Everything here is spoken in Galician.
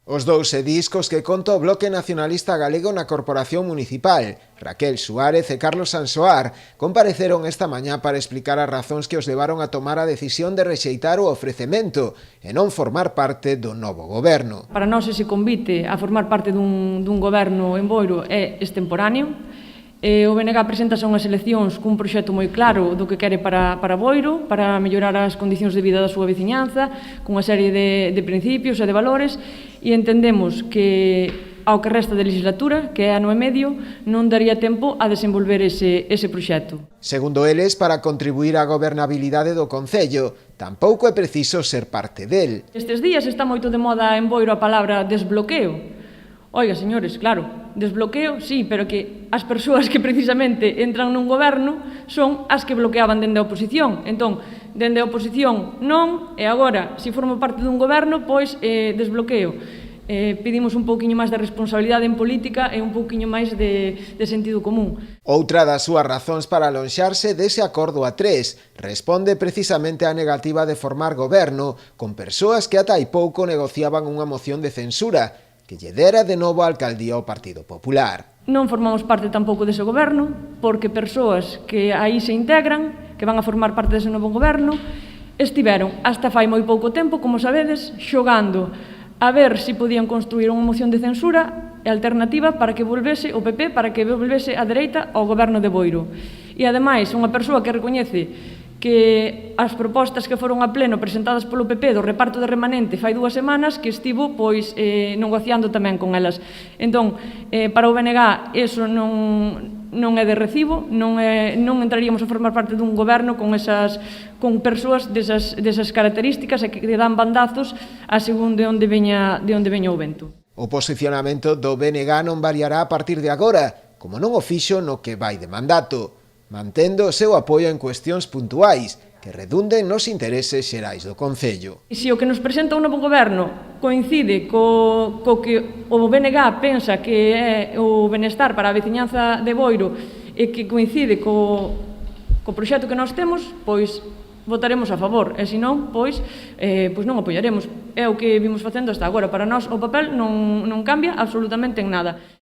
Os dous discos que conta o Bloque Nacionalista Galego na Corporación Municipal, Raquel Suárez e Carlos Sansoar, compareceron esta mañá para explicar as razóns que os levaron a tomar a decisión de rexeitar o ofrecemento e non formar parte do novo goberno. Para nós ese convite a formar parte dun goberno en Boiro é extemporáneo. O BNG presentase unhas eleccións cun proxecto moi claro do que quere para Boiro, para mellorar as condicións de vida da súa veciñanza, cunha serie de principios e de valores, e entendemos que ao que resta de legislatura, que é ano e medio, non daría tempo a desenvolver ese proxecto. Segundo eles, para contribuir á gobernabilidade do Concello, tampouco é preciso ser parte del. Estes días está moito de moda en Boiro a palabra desbloqueo. Oiga, señores, claro, desbloqueo, sí, pero que as persoas que precisamente entran nun goberno son as que bloqueaban dende a oposición. Entón, dende a oposición non, e agora, se formo parte dun goberno, pois desbloqueo. Pedimos un pouquiño máis de responsabilidade en política e un pouquiño máis de sentido común. Outra das súas razóns para alonxarse dese acordo a tres responde precisamente á negativa de formar goberno con persoas que ata hai pouco negociaban unha moción de censura que lle dera de novo a alcaldía ao Partido Popular. Non formamos parte tampouco dese goberno, porque persoas que aí se integran, que van a formar parte dese novo goberno, estiveron hasta fai moi pouco tempo, como sabedes, xogando a ver se podían construir unha moción de censura e alternativa para que volvese o PP, para que volvese a dereita ao goberno de Boiro. E, ademais, unha persoa que recoñece que as propostas que foron a pleno presentadas polo PP do reparto de remanente fai 2 semanas que estivo negociando tamén con elas. Entón, para o BNG eso non é de recibo, non entraríamos a formar parte dun goberno con persoas desas características e que dan bandazos a según de onde veña o vento. O posicionamento do BNG non variará a partir de agora, como non o fixo no que vai de mandato, mantendo o seu apoio en cuestións puntuais que redunden nos intereses xerais do Concello. E se o que nos presenta un novo goberno coincide co que o BNG pensa que é o benestar para a veciñanza de Boiro e que coincide co proxecto que nós temos, pois votaremos a favor, e se non, pois non apoiaremos. É o que vimos facendo hasta agora. Para nós o papel non cambia absolutamente en nada.